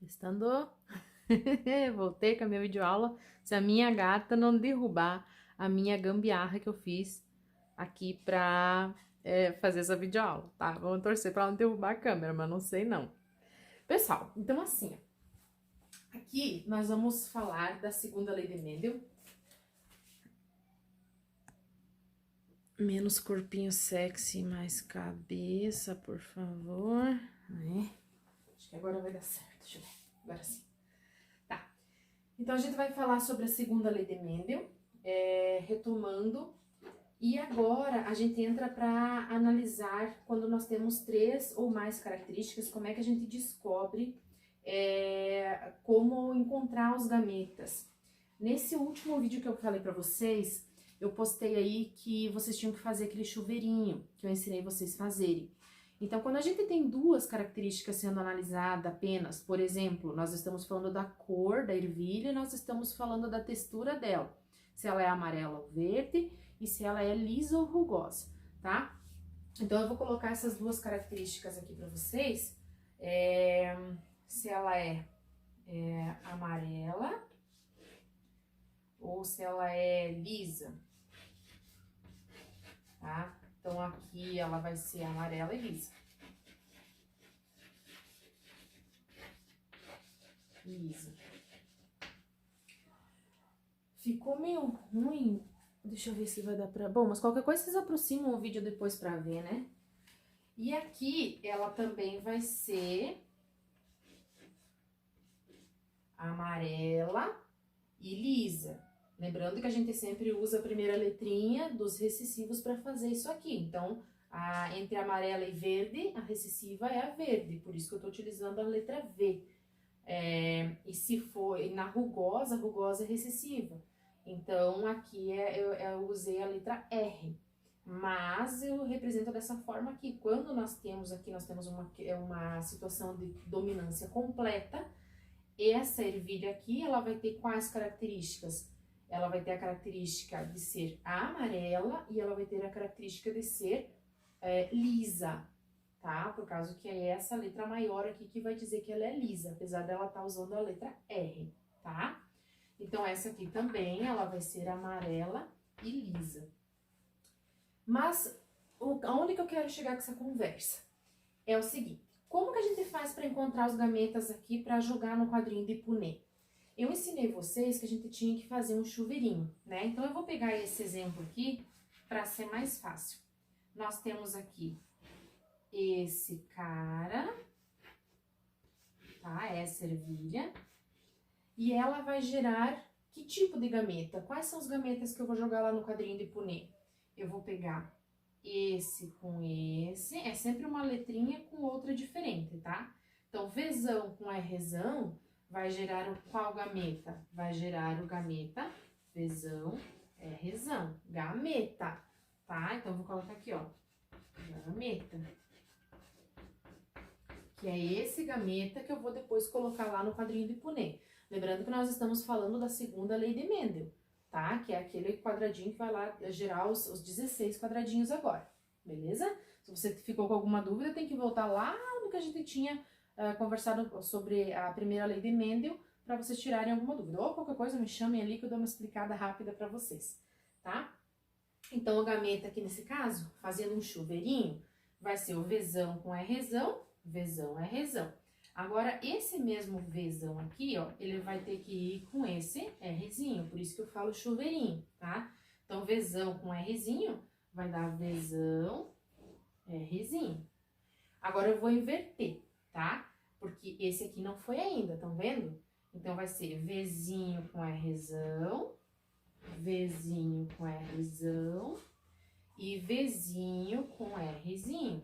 Testando. Voltei com a minha videoaula. Se a minha gata não derrubar a minha gambiarra que eu fiz aqui pra fazer essa videoaula, tá? Vamos torcer pra ela não derrubar a câmera, mas não sei não. Pessoal, então assim, ó, aqui nós vamos falar da segunda lei de Mendel. Menos corpinho sexy, mais cabeça, por favor. Aí. Acho que agora vai dar certo. Deixa eu ver. Agora sim. Tá. Então, a gente vai falar sobre a segunda lei de Mendel, retomando. E agora, a gente entra para analisar quando nós temos 3 ou mais características, como é que a gente descobre como encontrar os gametas. Nesse último vídeo que eu falei para vocês, eu postei aí que vocês tinham que fazer aquele chuveirinho que eu ensinei vocês fazerem. Então, quando a gente tem 2 características sendo analisadas apenas, por exemplo, nós estamos falando da cor da ervilha e nós estamos falando da textura dela, se ela é amarela ou verde e se ela é lisa ou rugosa, tá? Então, eu vou colocar essas 2 características aqui para vocês, se ela é amarela ou se ela é lisa, tá? Então, aqui ela vai ser amarela e lisa. Lisa. Ficou meio ruim. Deixa eu ver se vai dar pra... Bom, mas qualquer coisa vocês aproximam o vídeo depois pra ver, né? E aqui ela também vai ser amarela e lisa. Lembrando que a gente sempre usa a primeira letrinha dos recessivos para fazer isso aqui. Então, entre amarela e verde, a recessiva é a verde, por isso que eu tô utilizando a letra V. E se for na rugosa, a rugosa é recessiva. Então, aqui eu usei a letra R. Mas eu represento dessa forma aqui. Quando nós temos aqui, nós temos uma situação de dominância completa. Essa ervilha aqui, ela vai ter quais características? Ela vai ter a característica de ser amarela e ela vai ter a característica de ser lisa, tá? Por causa que é essa letra maior aqui que vai dizer que ela é lisa, apesar dela estar usando a letra R, tá? Então, essa aqui também, ela vai ser amarela e lisa. Mas, aonde que eu quero chegar com essa conversa? É o seguinte, como que a gente faz para encontrar os gametas aqui para jogar no quadrinho de punê? Eu ensinei vocês que a gente tinha que fazer um chuveirinho, né? Então, eu vou pegar esse exemplo aqui para ser mais fácil. Nós temos aqui esse cara, tá? Essa ervilha. E ela vai gerar que tipo de gameta? Quais são os gametas que eu vou jogar lá no quadrinho de punê? Eu vou pegar esse com esse, é sempre uma letrinha com outra diferente, tá? Então, Vzão com Rzão vai gerar qual gameta? Vai gerar o gameta Vzão, Rzão, gameta, tá? Então, eu vou colocar aqui, ó, gameta. Que é esse gameta que eu vou depois colocar lá no quadrinho de punê. Lembrando que nós estamos falando da segunda lei de Mendel, tá? Que é aquele quadradinho que vai lá gerar os 16 quadradinhos agora, beleza? Se você ficou com alguma dúvida, tem que voltar lá no que a gente tinha conversado sobre a primeira lei de Mendel, para vocês tirarem alguma dúvida. Ou qualquer coisa, me chamem ali que eu dou uma explicada rápida para vocês, tá? Então, o gameta aqui nesse caso, fazendo um chuveirinho, vai ser o Vzão com Rzão, Vzão, Rzão. Agora, esse mesmo Vzão aqui, ó, ele vai ter que ir com esse Rzinho, por isso que eu falo chuveirinho, tá? Então, Vzão com Rzinho vai dar Vzão, Rzinho. Agora, eu vou inverter, tá? Porque esse aqui não foi ainda, estão vendo? Então, vai ser Vzinho com Rzão, Vzinho com Rzão e Vzinho com Rzinho.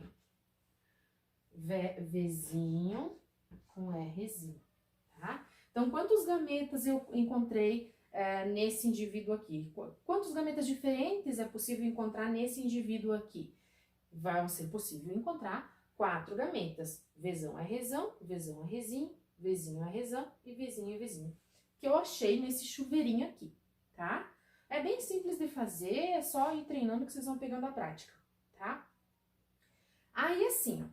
Vzinho com Rzinho, tá? Então, quantos gametas eu encontrei nesse indivíduo aqui? Quantos gametas diferentes é possível encontrar nesse indivíduo aqui? Vai ser possível encontrar 4 gametas. Vzão, Rzão, Vzão, Rzinho, Vzinho, Rzão e Vzinho, Vzinho. Que eu achei nesse chuveirinho aqui, tá? É bem simples de fazer, é só ir treinando que vocês vão pegando a prática, tá? Aí, assim, ó,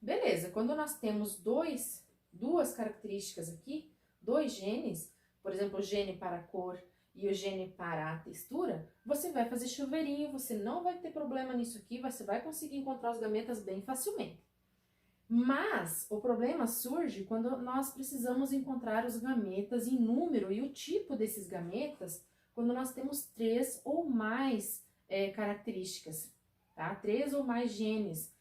beleza, quando nós temos 2 duas características aqui, dois genes, por exemplo, o gene para a cor e o gene para a textura, você vai fazer chuveirinho, você não vai ter problema nisso aqui, você vai conseguir encontrar os gametas bem facilmente. Mas o problema surge quando nós precisamos encontrar os gametas em número e o tipo desses gametas quando nós temos 3 ou mais características, tá? 3 ou mais genes.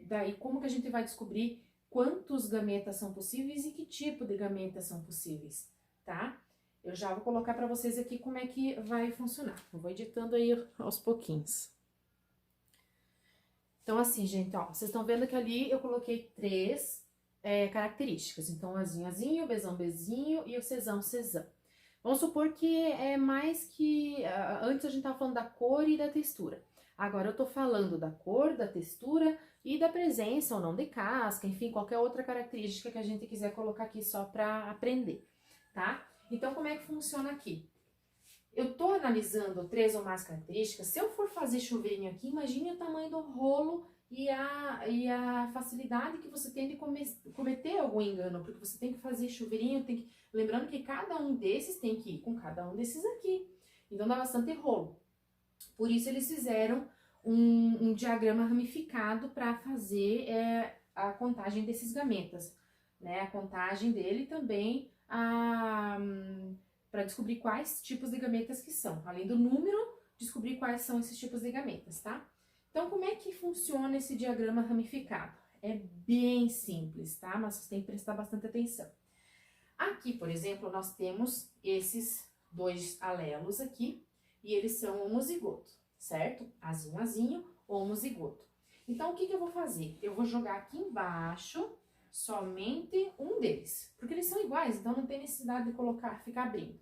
Daí como que a gente vai descobrir quantos gametas são possíveis e que tipo de gametas são possíveis, tá? Eu já vou colocar para vocês aqui como é que vai funcionar. Eu vou editando aí aos pouquinhos. Então, assim, gente, ó, vocês estão vendo que ali eu coloquei 3 características. Então, azinho, azinho, bezão, bezinho e o cesão, cesão. Vamos supor que é mais que... antes a gente tava falando da cor e da textura. Agora eu tô falando da cor, da textura e da presença ou não de casca, enfim, qualquer outra característica que a gente quiser colocar aqui só pra aprender, tá? Então, como é que funciona aqui? Eu tô analisando 3 ou mais características. Se eu for fazer chuveirinho aqui, imagine o tamanho do rolo e a facilidade que você tem de cometer algum engano, porque você tem que fazer chuveirinho, lembrando que cada um desses tem que ir com cada um desses aqui. Então, dá bastante rolo. Por isso, eles fizeram um diagrama ramificado para fazer a contagem desses gametas, né? A contagem dele também, para descobrir quais tipos de gametas que são. Além do número, descobrir quais são esses tipos de gametas, tá? Então, como é que funciona esse diagrama ramificado? É bem simples, tá? Mas você tem que prestar bastante atenção. Aqui, por exemplo, nós temos esses 2 alelos aqui, e eles são homozigoto, certo? Azinho, azinho, homozigoto. Então, o que eu vou fazer? Eu vou jogar aqui embaixo somente um deles, porque eles são iguais, então não tem necessidade de ficar abrindo.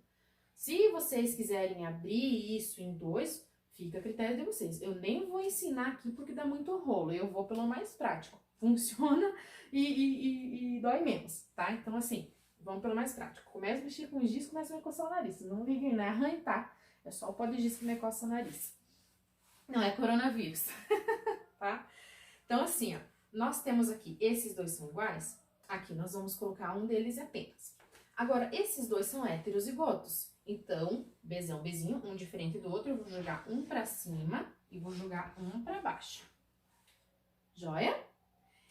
Se vocês quiserem abrir isso em 2, fica a critério de vocês. Eu nem vou ensinar aqui porque dá muito rolo, eu vou pelo mais prático. Funciona e dói menos, tá? Então, assim, vamos pelo mais prático. Começa a mexer com os giz, começa a me coçar o nariz. Não liguem, não é arranhar, tá? É só o pó de giz que me coça o nariz. Não é coronavírus, tá? Então, assim, ó, nós temos aqui, esses 2 são iguais, aqui nós vamos colocar um deles apenas. Agora, esses 2 são heterozigotos, então, bezão, bezinho, um diferente do outro, eu vou jogar um pra cima e vou jogar um pra baixo. Joia?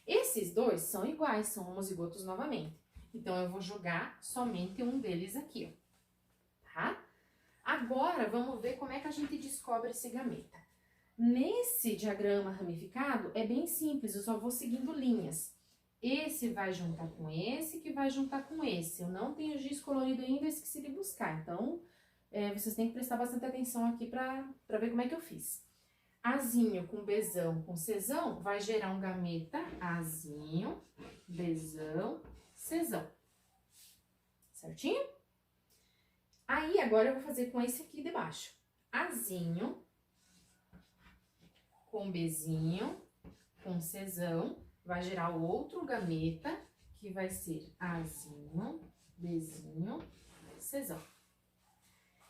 Esses 2 são iguais, são homozigotos novamente, então eu vou jogar somente um deles aqui, ó, tá? Agora, vamos ver como é que a gente descobre esse gameta. Nesse diagrama ramificado, é bem simples, eu só vou seguindo linhas. Esse vai juntar com esse, que vai juntar com esse. Eu não tenho giz colorido ainda, esqueci de buscar. Então, vocês têm que prestar bastante atenção aqui pra ver como é que eu fiz. Azinho com bezão com cesão vai gerar um gameta azinho, bezão, cesão. Certinho? Aí, agora eu vou fazer com esse aqui de baixo. Azinho com bezinho, com cesão, vai gerar o outro gameta, que vai ser azinho, bezinho, cesão.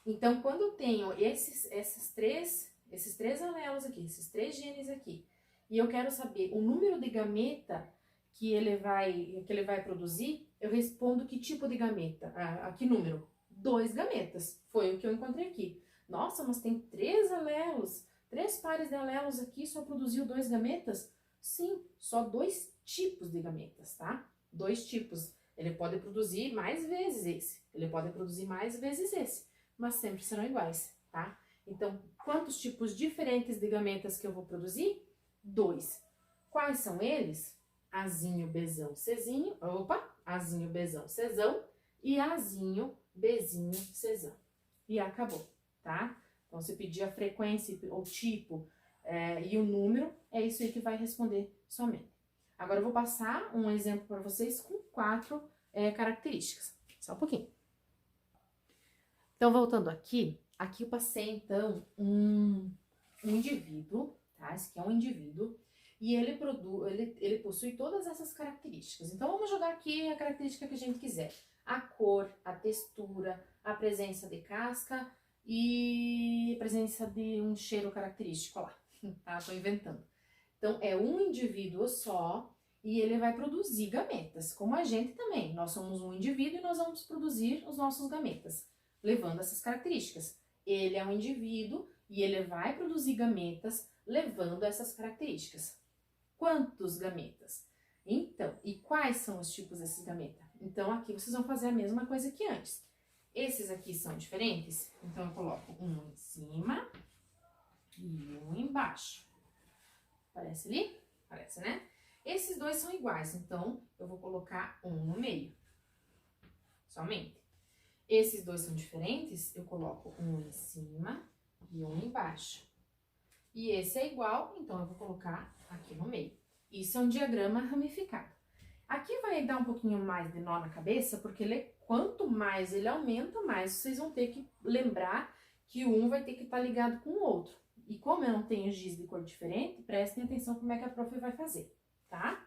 Então, quando eu tenho esses três alelos aqui, esses 3 genes aqui, e eu quero saber o número de gameta que ele vai produzir, eu respondo que tipo de gameta, que número? 2 gametas, foi o que eu encontrei aqui. Nossa, mas tem 3 alelos, 3 pares de alelos aqui, só produziu 2 gametas? Sim, só 2 tipos de gametas, tá? 2 tipos. Ele pode produzir mais vezes esse, ele pode produzir mais vezes esse, mas sempre serão iguais, tá? Então, quantos tipos diferentes de gametas que eu vou produzir? 2. Quais são eles? Azinho, bezão, cezinho, azinho, bezão, cesão e azinho, bezinho, cesão. E acabou, tá? Então, se pedir a frequência ou tipo e o número, é isso aí que vai responder somente. Agora, eu vou passar um exemplo para vocês com 4 características. Só um pouquinho. Então, voltando aqui eu passei, então, um indivíduo, tá? Esse aqui é um indivíduo, e ele possui todas essas características. Então, vamos jogar aqui a característica que a gente quiser. A cor, a textura, a presença de casca e a presença de um cheiro característico lá, tá? Tô inventando. Então, é um indivíduo só, e ele vai produzir gametas, como a gente também. Nós somos um indivíduo e nós vamos produzir os nossos gametas, levando essas características. Ele é um indivíduo e ele vai produzir gametas levando essas características. Quantos gametas? Então, e quais são os tipos desses gametas? Então, aqui vocês vão fazer a mesma coisa que antes. Esses aqui são diferentes, então eu coloco um em cima e um embaixo. Aparece ali? Aparece, né? Esses dois são iguais, então eu vou colocar um no meio, somente. Esses dois são diferentes, eu coloco um em cima e um embaixo. E esse é igual, então eu vou colocar aqui no meio. Isso é um diagrama ramificado. Aqui vai dar um pouquinho mais de nó na cabeça, porque quanto mais ele aumenta, mais vocês vão ter que lembrar que um vai ter que estar ligado com o outro. E como eu não tenho giz de cor diferente, prestem atenção como é que a prof vai fazer, tá?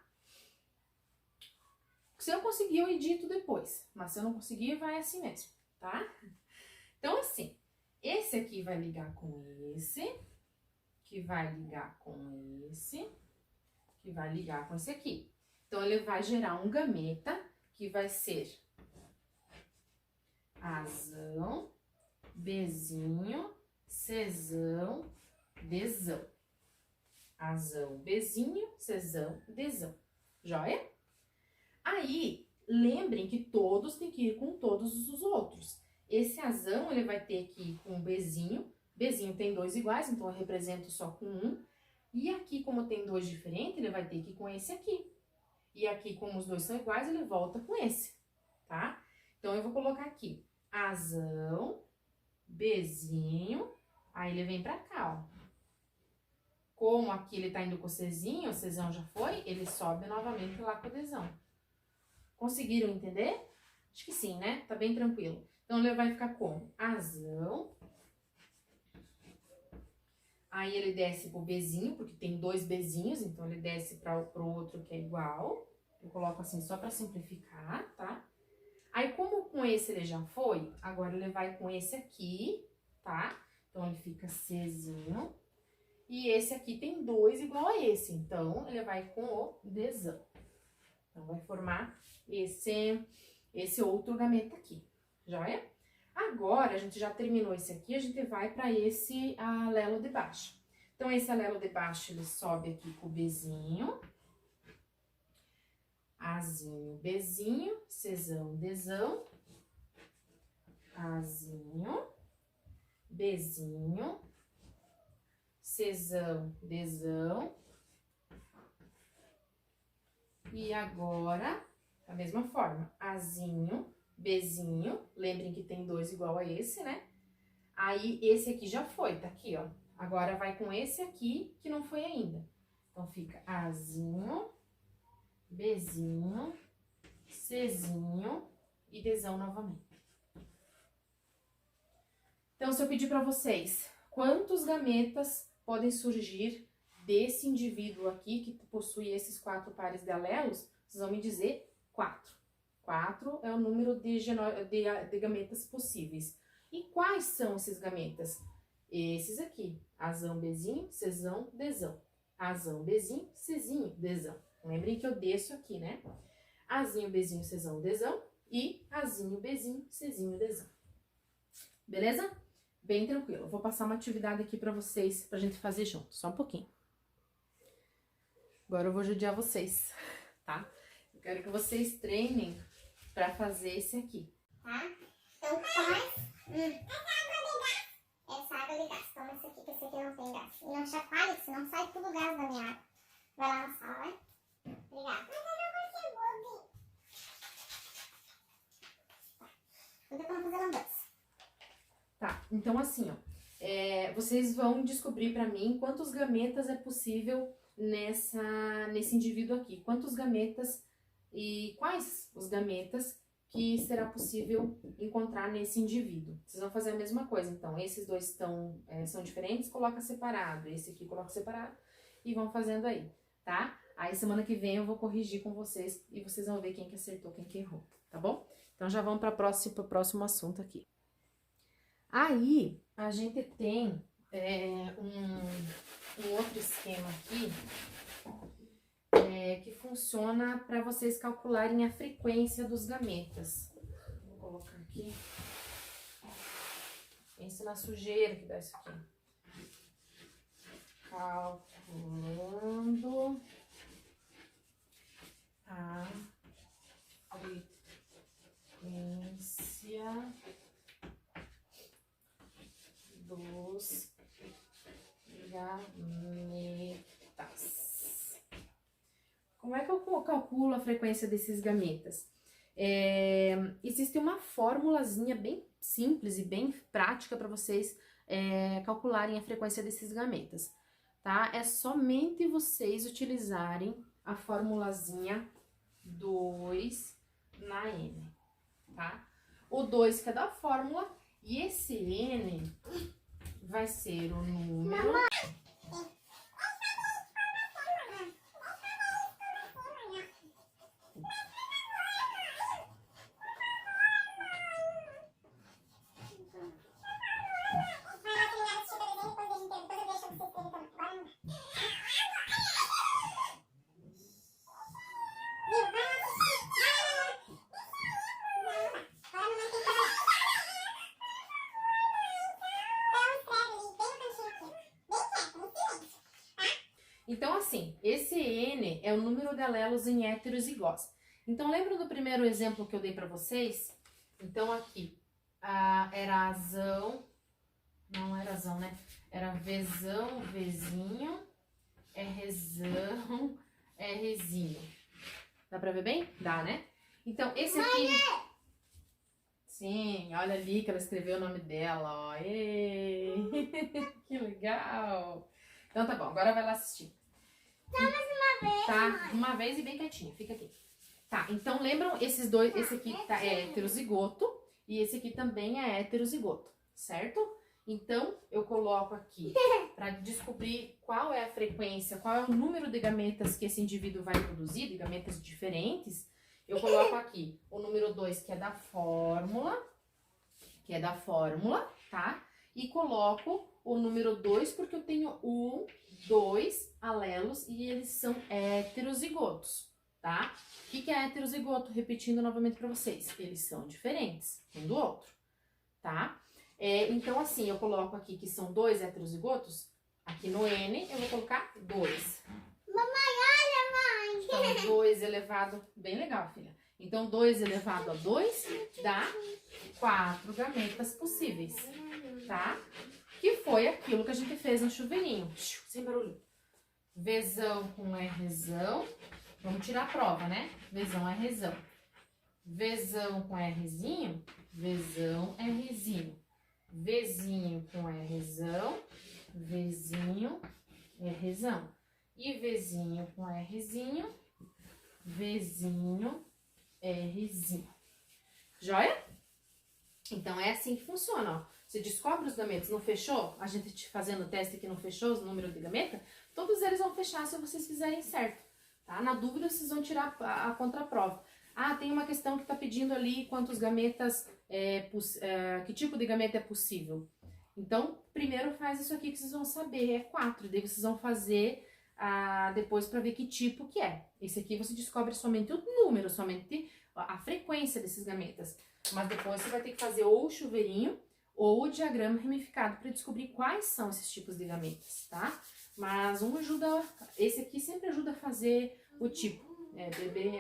Se eu conseguir, eu edito depois, mas se eu não conseguir, vai assim mesmo, tá? Então, assim, esse aqui vai ligar com esse, que vai ligar com esse, que vai ligar com esse aqui. Então, ele vai gerar um gameta que vai ser Azão, Bzinho, Czão, Dzão. Azão, Bzinho, Czão, Dzão. Joia? Aí, lembrem que todos têm que ir com todos os outros. Esse azão, ele vai ter que ir com o Bzinho. Bzinho tem dois iguais, então eu represento só com um. E aqui, como tem dois diferentes, ele vai ter que ir com esse aqui. E aqui, como os dois são iguais, ele volta com esse, tá? Então, eu vou colocar aqui azão, Bzinho, aí ele vem pra cá, ó. Como aqui ele tá indo com o Czinho, o Czão já foi, ele sobe novamente lá com o Dzão. Conseguiram entender? Acho que sim, né? Tá bem tranquilo. Então, ele vai ficar como? Azão. Aí, ele desce pro Bzinho, porque tem dois Bzinhos, então ele desce pro outro que é igual. Eu coloco assim só pra simplificar, tá? Aí, como com esse ele já foi, agora ele vai com esse aqui, tá? Então, ele fica Czinho. E esse aqui tem dois igual a esse, então, ele vai com o Dzão. Então, vai formar esse outro gameta aqui, joia? Agora, a gente já terminou esse aqui, a gente vai para esse alelo de baixo. Então, esse alelo de baixo, ele sobe aqui com o Bzinho, Azinho, Bzinho, Czão, Dzão, Azinho, Bzinho, Czão, Dzão. E agora, da mesma forma, Azinho, Bzinho, lembrem que tem dois igual a esse, né? Aí, esse aqui já foi, tá aqui, ó. Agora, vai com esse aqui, que não foi ainda. Então, fica Azinho, Bzinho, Czinho e Dzão novamente. Então, se eu pedir pra vocês, quantos gametas podem surgir desse indivíduo aqui, que possui esses 4 pares de alelos, vocês vão me dizer 4. 4 é o número de gametas possíveis. E quais são esses gametas? Esses aqui, Azão, Bzinho, Czão, Dzão. Azão, Bzinho, Czinho, Dzão. Lembrem que eu desço aqui, né? Azinho, Bzinho, Czão, Dzão e Azinho, Bzinho, Czinho, Dzão. Beleza? Bem tranquilo. Eu vou passar uma atividade aqui pra vocês, pra gente fazer junto. Só um pouquinho. Agora eu vou judiar vocês, tá? Eu quero que vocês treinem pra fazer esse aqui. Tá? Então faz. Essa água de gás. Toma esse aqui, que esse aqui não tem gás. E não chacoalhe, que senão sai tudo o gás da minha água. Vai lá na sala, vai? Obrigada. Mas eu não consigo. Tá. Cuida pra não fazer lambança. Tá, então assim, ó. Vocês vão descobrir pra mim quantos gametas é possível nesse indivíduo aqui. Quantos gametas e quais os gametas que será possível encontrar nesse indivíduo. Vocês vão fazer a mesma coisa, então, esses dois são diferentes, coloca separado, esse aqui coloca separado, e vão fazendo aí, tá? Aí, semana que vem, eu vou corrigir com vocês, e vocês vão ver quem que acertou, quem que errou, tá bom? Então, já vamos para o próximo assunto aqui. Aí, a gente tem um outro esquema aqui, que funciona para vocês calcularem a frequência dos gametas. Vou colocar aqui. Pense na sujeira que dá isso aqui. Calculando a frequência dos gametas. Como é que eu calculo a frequência desses gametas? Existe uma formulazinha bem simples e bem prática para vocês calcularem a frequência desses gametas, tá? É somente vocês utilizarem a formulazinha 2 na N, tá? O 2 que é da fórmula e esse N vai ser o número... Então, assim, esse N é o número de alelos em heterozigose. Então, lembra do primeiro exemplo que eu dei para vocês? Então, aqui, era azão, não era azão, né? Era Vzão, Vzinho, Rzão, Rzinho. Dá pra ver bem? Dá, né? Então, esse aqui... Sim, olha ali que ela escreveu o nome dela, ó. Ei, que legal! Então, tá bom, agora vai lá assistir. Não, mais uma vez. Tá, uma vez e bem quietinha, fica aqui. Tá, então lembram esses dois, esse aqui é heterozigoto e esse aqui também é heterozigoto, certo? Então, eu coloco aqui para descobrir qual é a frequência, qual é o número de gametas que esse indivíduo vai produzir, de gametas diferentes. Eu coloco aqui o número 2, que é da fórmula, tá? E coloco o número 2 porque eu tenho 2 alelos e eles são heterozigotos, tá? O que é heterozigoto? Repetindo novamente para vocês, eles são diferentes um do outro, tá? Então, assim, eu coloco aqui que são 2 heterozigotos, aqui no N eu vou colocar 2. Mamãe, olha, mãe! Então, 2 elevado... Bem legal, filha. Então, 2 elevado a 2 dá 4 gametas possíveis, tá? Que foi aquilo que a gente fez no chuveirinho. Sem barulho. Vzão com Rzão. Vamos tirar a prova, né? Vzão, Rzão. Vzão com Rzinho. Vzão, Rzinho. Vzinho com Rzão. Vzinho, Rzão. E Vzinho com Rzinho. Vzinho, Rzinho. Joia? Então, é assim que funciona, ó. Você descobre os gametas, não fechou? A gente fazendo o teste que não fechou os números de gameta, todos eles vão fechar se vocês fizerem certo, tá? Na dúvida, vocês vão tirar a contraprova. Ah, tem uma questão que tá pedindo ali quantos gametas, que tipo de gameta é possível. Então, primeiro faz isso aqui que vocês vão saber, é 4. Daí vocês vão fazer depois para ver que tipo que é. Esse aqui você descobre somente o número, somente a frequência desses gametas. Mas depois você vai ter que fazer ou o chuveirinho ou o diagrama ramificado para descobrir quais são esses tipos de gametas, tá? Mas esse aqui sempre ajuda a fazer o tipo. É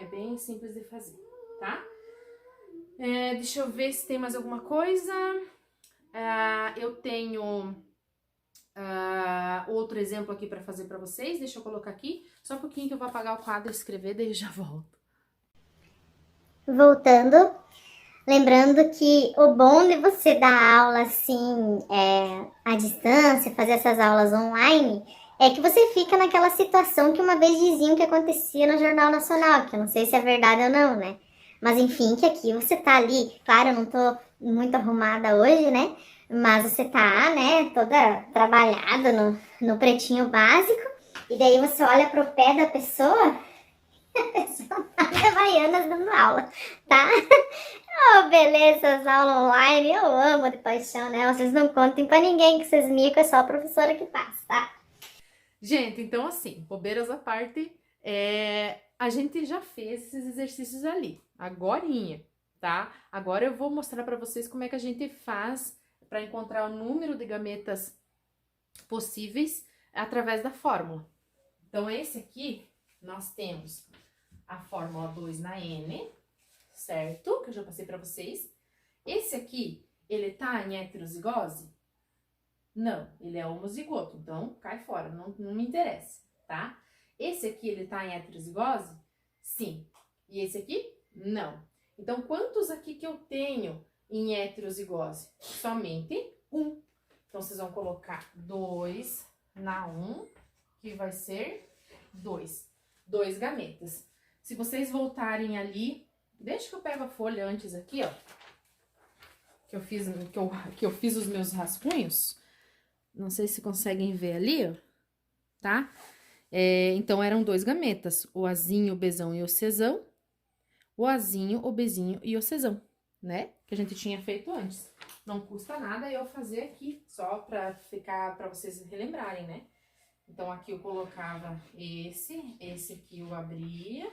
bem simples de fazer, tá? Deixa eu ver se tem mais alguma coisa. Eu tenho outro exemplo aqui para fazer para vocês. Deixa eu colocar aqui. Só um pouquinho que eu vou apagar o quadro e escrever, daí eu já volto. Voltando, lembrando que o bom de você dar aula assim, à distância, fazer essas aulas online, é que você fica naquela situação que uma vez diziam que acontecia no Jornal Nacional, que eu não sei se é verdade ou não, né? Mas enfim, que aqui você tá ali, claro, eu não tô muito arrumada hoje, né? Mas você tá, né, toda trabalhada no pretinho básico, e daí você olha pro pé da pessoa, a pessoa tá de Havaianas dando aula, tá? Oh, beleza, as aulas online, eu amo de paixão, né? Vocês não contem pra ninguém que vocês micam, é só a professora que passa, tá? Gente, então assim, bobeiras à parte, a gente já fez esses exercícios ali, agorinha, tá? Agora eu vou mostrar pra vocês como é que a gente faz para encontrar o número de gametas possíveis através da fórmula. Então, esse aqui, nós temos a fórmula 2 na N, certo? Que eu já passei pra vocês. Esse aqui, ele tá em heterozigose? Não, ele é homozigoto, então cai fora, não me interessa, tá? Esse aqui, ele tá em heterozigose? Sim. E esse aqui? Não. Então, quantos aqui que eu tenho em heterozigose? Somente um. Então, vocês vão colocar 2 na 1, que vai ser 2. 2 gametas. Se vocês voltarem ali, deixa que eu pego a folha antes aqui, ó. Que eu fiz os meus rascunhos. Não sei se conseguem ver ali, ó. Tá? Então, eram 2 gametas. O Azinho, o Bzão e o Czão. O Azinho, o Bzinho e o Czão, né? Que a gente tinha feito antes. Não custa nada eu fazer aqui, só pra vocês relembrarem, né? Então, aqui eu colocava esse aqui eu abria,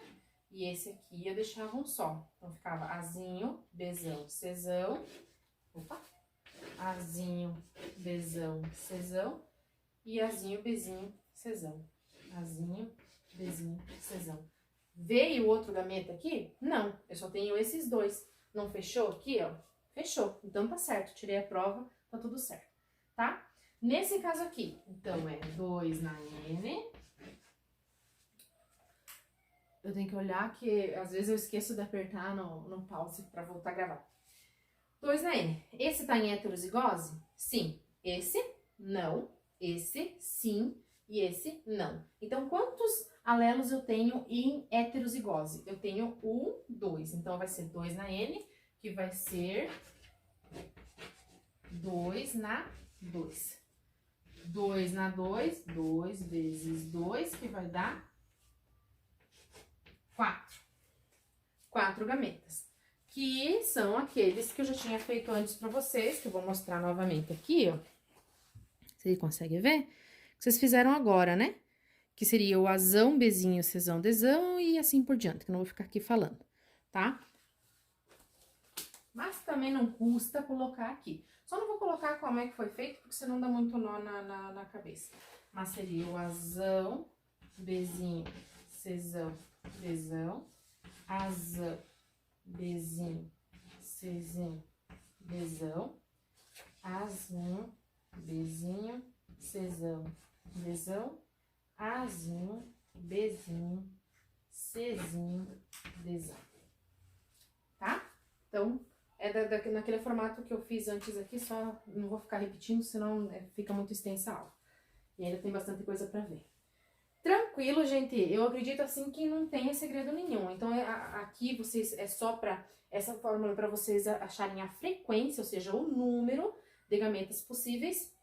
e esse aqui eu deixava um só. Então, ficava Azinho, Bzão, Czão. Opa! Azinho, Bzão, Czão. E Azinho, Bzinho, Czão. Azinho, Bzinho, Czão. Veio outro gameta aqui? Não, eu só tenho esses 2. Não fechou aqui, ó? Fechou. Então, tá certo. Tirei a prova, tá tudo certo, tá? Nesse caso aqui, então, é 2 na N. Eu tenho que olhar que, às vezes, eu esqueço de apertar no pause pra voltar a gravar. 2 na N. Esse tá em heterozigose? Sim. Esse, não. Esse, sim. E esse, não. Então, quantos alelos eu tenho em heterozigose? Eu tenho 1, 2. Então, vai ser 2 na N, que vai ser 2 na 2. 2 na 2, 2 vezes 2, que vai dar 4. 4 gametas. Que são aqueles que eu já tinha feito antes pra vocês, que eu vou mostrar novamente aqui, ó. Vocês conseguem ver? Que vocês fizeram agora, né? Que seria o Azão, Bzinho, Czão, Dzão e assim por diante, que eu não vou ficar aqui falando, tá? Mas também não custa colocar aqui. Só não vou colocar como é que foi feito, porque senão dá muito nó na cabeça. Mas seria o Azão, Bzinho, Czão, Dzão, Azão, Bzinho, Czão, Dzão, Azão, Bzinho, Czão, Dzão, Azinho, Bzinho, Czinho, Dzão. Tá? Então, naquele formato que eu fiz antes aqui, só não vou ficar repetindo, senão fica muito extensa a aula. E ainda tem bastante coisa pra ver. Tranquilo, gente. Eu acredito assim que não tem segredo nenhum. Então, aqui vocês só pra essa fórmula para vocês acharem a frequência, ou seja, o número de gametas possíveis,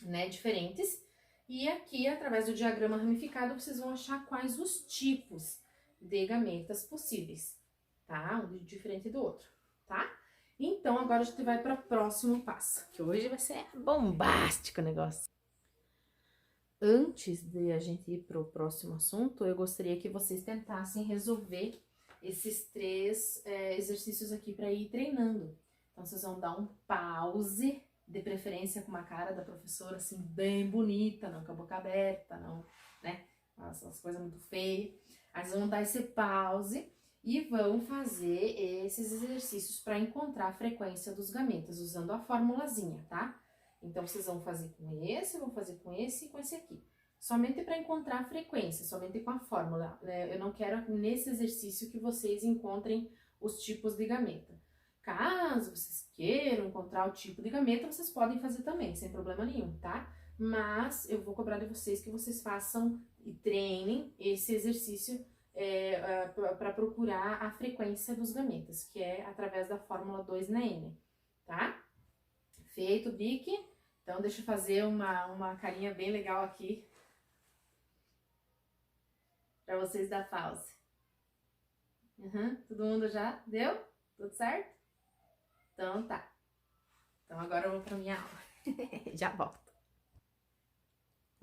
né, diferentes. E aqui, através do diagrama ramificado, vocês vão achar quais os tipos de gametas possíveis, tá? Um diferente do outro, tá? Então, agora a gente vai para o próximo passo, que hoje vai ser bombástico o negócio. Antes de a gente ir para o próximo assunto, eu gostaria que vocês tentassem resolver esses 3 exercícios aqui para ir treinando. Então, vocês vão dar um pause, de preferência com uma cara da professora, assim, bem bonita, não com a boca aberta, não, né? Essas coisas muito feias. Aí vocês vão dar esse pause e vão fazer esses exercícios para encontrar a frequência dos gametas, usando a formulazinha, tá? Então, vocês vão fazer com esse, vão fazer com esse e com esse aqui. Somente para encontrar a frequência, somente com a fórmula. Eu não quero, nesse exercício, que vocês encontrem os tipos de gameta. Caso vocês queiram encontrar o tipo de gameta, vocês podem fazer também, sem problema nenhum, tá? Mas eu vou cobrar de vocês que vocês façam e treinem esse exercício para procurar a frequência dos gametas, que é através da fórmula 2 na N, tá? Feito o bique. Então, deixa eu fazer uma carinha bem legal aqui para vocês dar pause. Todo mundo já deu? Tudo certo? Então, tá. Então, agora eu vou pra minha aula. Já volto.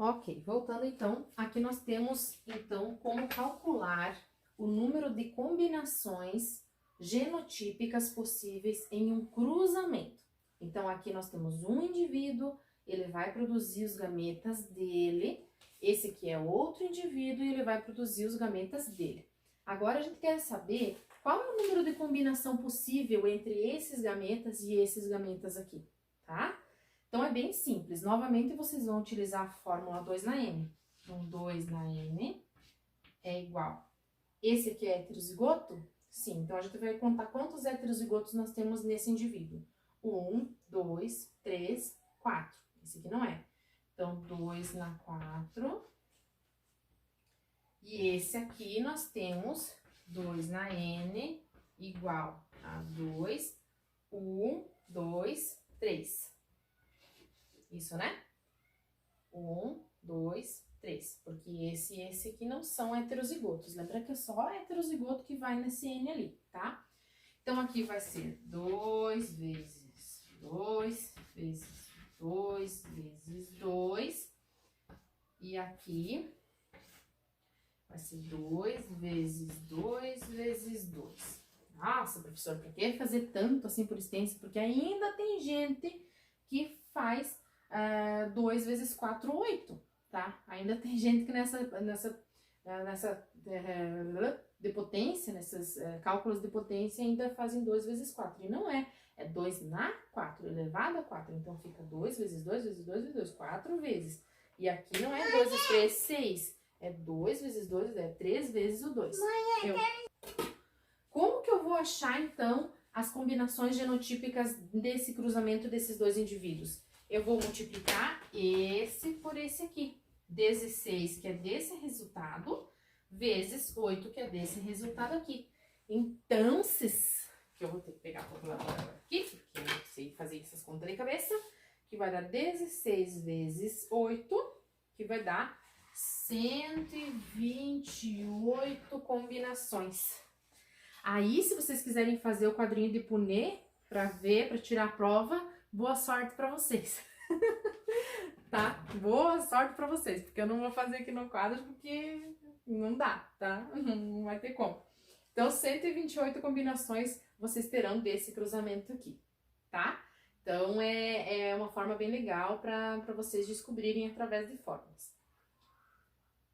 Ok, voltando então, aqui nós temos então como calcular o número de combinações genotípicas possíveis em um cruzamento. Então aqui nós temos um indivíduo, ele vai produzir os gametas dele, esse aqui é outro indivíduo e ele vai produzir os gametas dele. Agora a gente quer saber qual é o número de combinação possível entre esses gametas e esses gametas aqui, tá? Então, é bem simples. Novamente, vocês vão utilizar a fórmula 2 na N. Então, 2 na N é igual. Esse aqui é heterozigoto? Sim. Então, a gente vai contar quantos heterozigotos nós temos nesse indivíduo. 1, 2, 3, 4. Esse aqui não é. Então, 2 na 4. E esse aqui nós temos 2 na N igual a 2, 1, 2, 3. Isso, né? 1, 2, 3. Porque esse e esse aqui não são heterozigotos. Lembra que é só heterozigoto que vai nesse N ali, tá? Então, aqui vai ser 2 vezes 2 vezes 2 vezes 2. E aqui vai ser 2 vezes 2 vezes 2. Nossa, professor, por que fazer tanto assim por extenso? Porque ainda tem gente que faz 2 vezes 4, 8, tá? Ainda tem gente que nessa de potência, nesses cálculos de potência, ainda fazem 2 vezes 4. E não é 2 na 4 elevado a 4. Então, fica 2 vezes 2 vezes 2 vezes 2, 4 vezes. E aqui não é 2 vezes 3, 6. É 2 vezes 2, é 3 vezes o 2. Como que eu vou achar, então, as combinações genotípicas desse cruzamento desses dois indivíduos? Eu vou multiplicar esse por esse aqui. 16, que é desse resultado, vezes 8, que é desse resultado aqui. Então, que eu vou ter que pegar a calculadora aqui, porque eu não sei fazer essas contas de cabeça, que vai dar 16 vezes 8, que vai dar 128 combinações. Aí, se vocês quiserem fazer o quadrinho de Punnett para ver, para tirar a prova, boa sorte para vocês. Tá? Boa sorte para vocês, porque eu não vou fazer aqui no quadro porque não dá, tá? Não vai ter como. Então, 128 combinações vocês terão desse cruzamento aqui, tá? Então, é uma forma bem legal para vocês descobrirem através de fórmulas.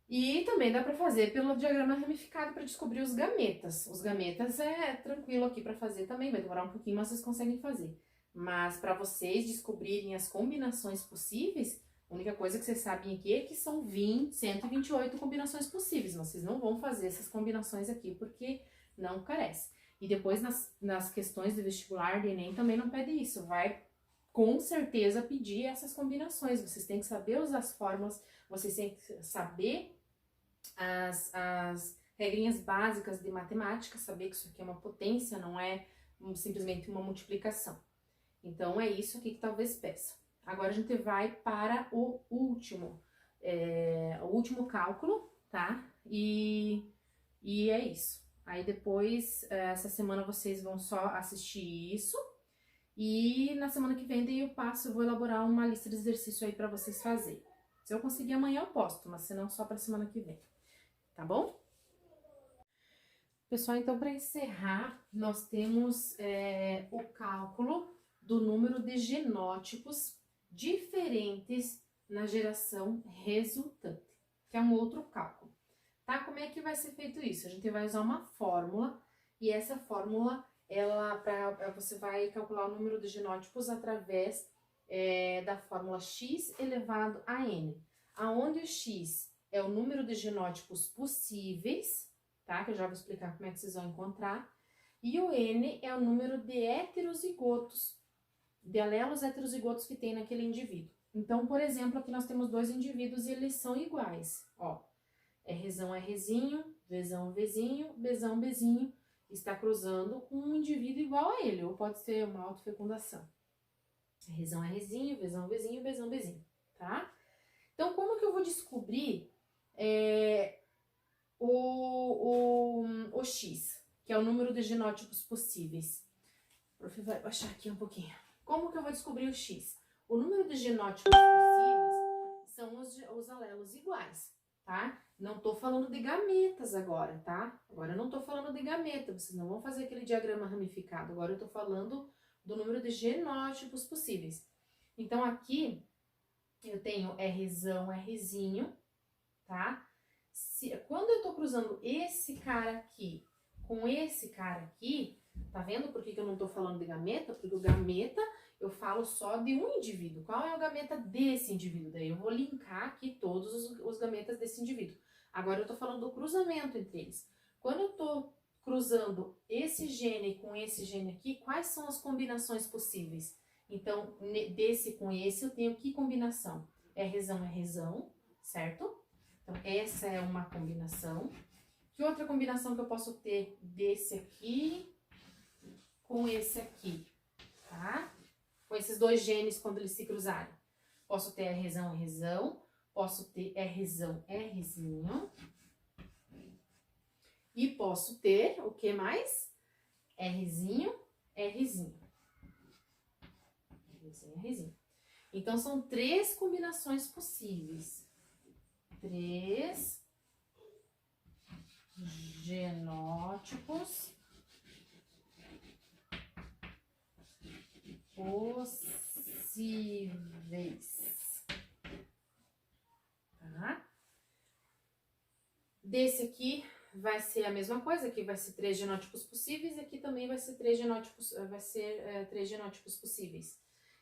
E também dá para fazer pelo diagrama ramificado para descobrir os gametas. Os gametas é tranquilo aqui para fazer também, vai demorar um pouquinho, mas vocês conseguem fazer. Mas para vocês descobrirem as combinações possíveis, a única coisa que vocês sabem aqui é que são 128 combinações possíveis. Vocês não vão fazer essas combinações aqui porque não carece. E depois nas questões do vestibular do Enem também não pede isso. Vai com certeza pedir essas combinações. Vocês têm que saber usar as fórmulas, vocês têm que saber as regrinhas básicas de matemática, saber que isso aqui é uma potência, não é simplesmente uma multiplicação. Então, é isso aqui que talvez peça. Agora, a gente vai para o último cálculo, tá? E é isso. Aí, depois, essa semana, vocês vão só assistir isso. E na semana que vem, daí eu vou elaborar uma lista de exercício aí para vocês fazerem. Se eu conseguir amanhã, eu posto, mas se não, só para semana que vem. Tá bom? Pessoal, então, para encerrar, nós temos o cálculo do número de genótipos diferentes na geração resultante, que é um outro cálculo, tá? Como é que vai ser feito isso? A gente vai usar uma fórmula, e essa fórmula, você vai calcular o número de genótipos através da fórmula x elevado a n, aonde o x é o número de genótipos possíveis, tá? Que eu já vou explicar como é que vocês vão encontrar, e o n é o número de heterozigotos, de alelos heterozigotos que tem naquele indivíduo. Então, por exemplo, aqui nós temos dois indivíduos e eles são iguais, ó. Rzão Rzinho, Vzão Vzinho, Bzão Bzinho, está cruzando com um indivíduo igual a ele, ou pode ser uma autofecundação. Rzão Rzinho, Vzão Vzinho, Bzão Bzinho, tá? Então, como que eu vou descobrir o x, que é o número de genótipos possíveis? O prof vai baixar aqui um pouquinho. Como que eu vou descobrir o x? O número de genótipos possíveis são os alelos iguais, tá? Não tô falando de gametas agora, tá? Agora eu não tô falando de gameta, vocês não vão fazer aquele diagrama ramificado. Agora eu tô falando do número de genótipos possíveis. Então, aqui eu tenho Rzão, Rzinho, tá? Quando eu tô cruzando esse cara aqui com esse cara aqui, tá vendo por que eu não tô falando de gameta? Porque o gameta eu falo só de um indivíduo. Qual é o gameta desse indivíduo? Daí eu vou linkar aqui todos os gametas desse indivíduo. Agora eu tô falando do cruzamento entre eles. Quando eu tô cruzando esse gene com esse gene aqui, quais são as combinações possíveis? Então, desse com esse eu tenho que combinação? Rzão, Rzão, certo? Então, essa é uma combinação. Que outra combinação que eu posso ter desse aqui com esse aqui, tá? Com esses dois genes quando eles se cruzarem. Posso ter Rzão, Rzão, posso ter Rzão, Rzinho. E posso ter, o que mais? Rzinho, Rzinho. Rzinho, Rzinho. Então, são 3 combinações possíveis. 3 genótipos possíveis, tá? Desse aqui vai ser a mesma coisa, aqui vai ser 3 genótipos possíveis, e aqui também vai ser 3 genótipos, 3 genótipos possíveis.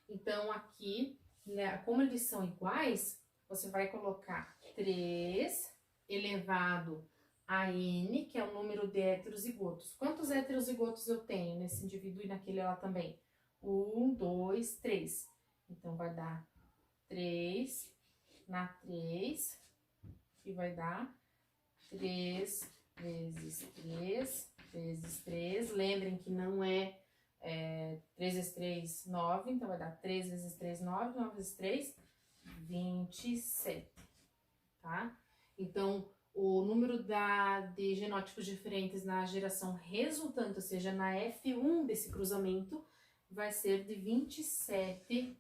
Então, aqui, né, como eles são iguais, você vai colocar 3 elevado a n, que é o número de heterozigotos. Quantos heterozigotos eu tenho nesse indivíduo e naquele lá também? 1, 2, 3. Então, vai dar 3 na 3, que vai dar 3 vezes 3 vezes 3. Lembrem que não é 3 vezes 3, 9. Então, vai dar 3 vezes 3, 9. 9 vezes 3, 27. Tá? Então, o número de genótipos diferentes na geração resultante, ou seja, na F1 desse cruzamento, vai ser de 27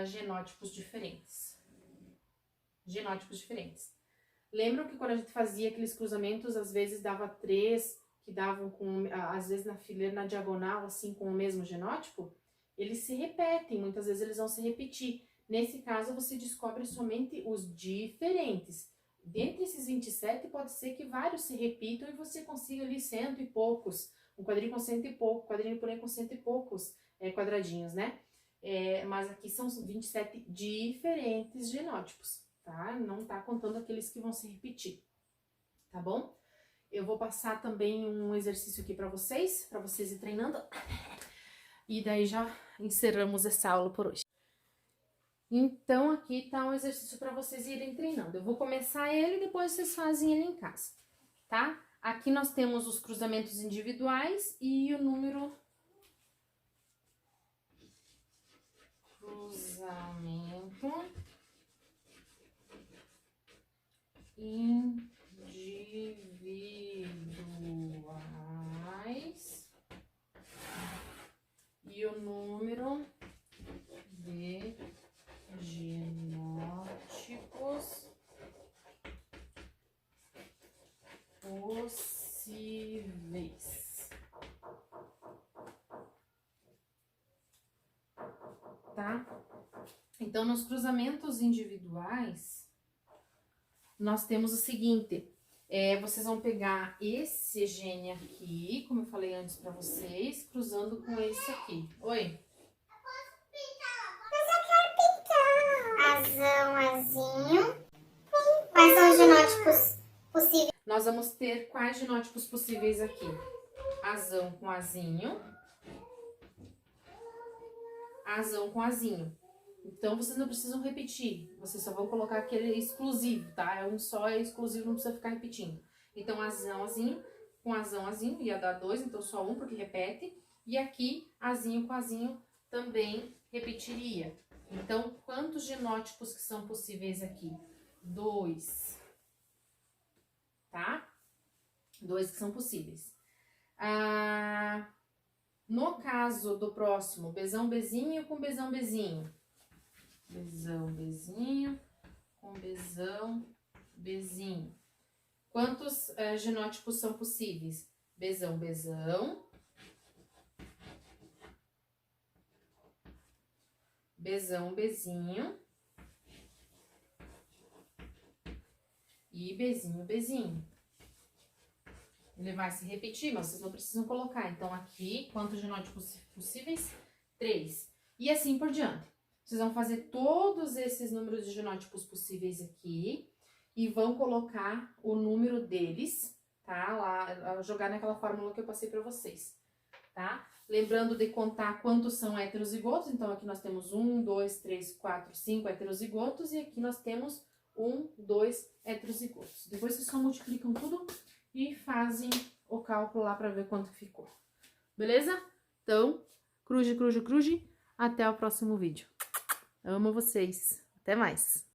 genótipos diferentes. Genótipos diferentes. Lembram que quando a gente fazia aqueles cruzamentos, às vezes dava 3, que davam às vezes na fileira, na diagonal, assim, com o mesmo genótipo? Eles se repetem, muitas vezes eles vão se repetir. Nesse caso, você descobre somente os diferentes. Dentre esses 27, pode ser que vários se repitam e você consiga ali 100 e poucos. Um quadrinho com 100 e pouco, quadrinho porém com 100 e poucos quadradinhos, né? Mas aqui são 27 diferentes genótipos, tá? Não tá contando aqueles que vão se repetir, tá bom? Eu vou passar também um exercício aqui para vocês ir treinando. E daí já encerramos essa aula por hoje. Então, aqui tá um exercício para vocês irem treinando. Eu vou começar ele e depois vocês fazem ele em casa, tá? Aqui nós temos os cruzamentos individuais e o número cruzamento individuais e o número de genótipos possíveis, tá? Então, nos cruzamentos individuais, nós temos o seguinte, vocês vão pegar esse gene aqui, como eu falei antes pra vocês, cruzando com esse aqui. Oi? Azão, azinho. Quais são os genótipos possíveis? Nós vamos ter quais genótipos possíveis aqui? Azão com azinho. Azão com azinho. Então, vocês não precisam repetir. Vocês só vão colocar aquele exclusivo, tá? É um só, é exclusivo, não precisa ficar repetindo. Então, azão, azinho, com azão, azinho, ia dar 2, então só um, porque repete. E aqui, azinho com azinho, também repetiria. Então, quantos genótipos que são possíveis aqui? 2. Tá? 2 que são possíveis. No caso do próximo, Bzão, Bzinho com Bzão, Bzinho. Bzão, Bzinho com Bzão, Bzinho. Quantos genótipos são possíveis? Bzão, Bzão. Bzão, Bzinho. E Bzinho, Bzinho. Ele vai se repetir, mas vocês não precisam colocar. Então, aqui, quantos genótipos possíveis? 3. E assim por diante. Vocês vão fazer todos esses números de genótipos possíveis aqui e vão colocar o número deles, tá? Lá, jogar naquela fórmula que eu passei pra vocês, tá? Lembrando de contar quantos são heterozigotos. Então, aqui nós temos 1, 2, 3, 4, 5 heterozigotos. E aqui nós temos 1, 2 heterozigotos. Depois vocês só multiplicam tudo e fazem o cálculo lá para ver quanto ficou. Beleza? Então, cruze, cruze, cruze. Até o próximo vídeo. Amo vocês. Até mais.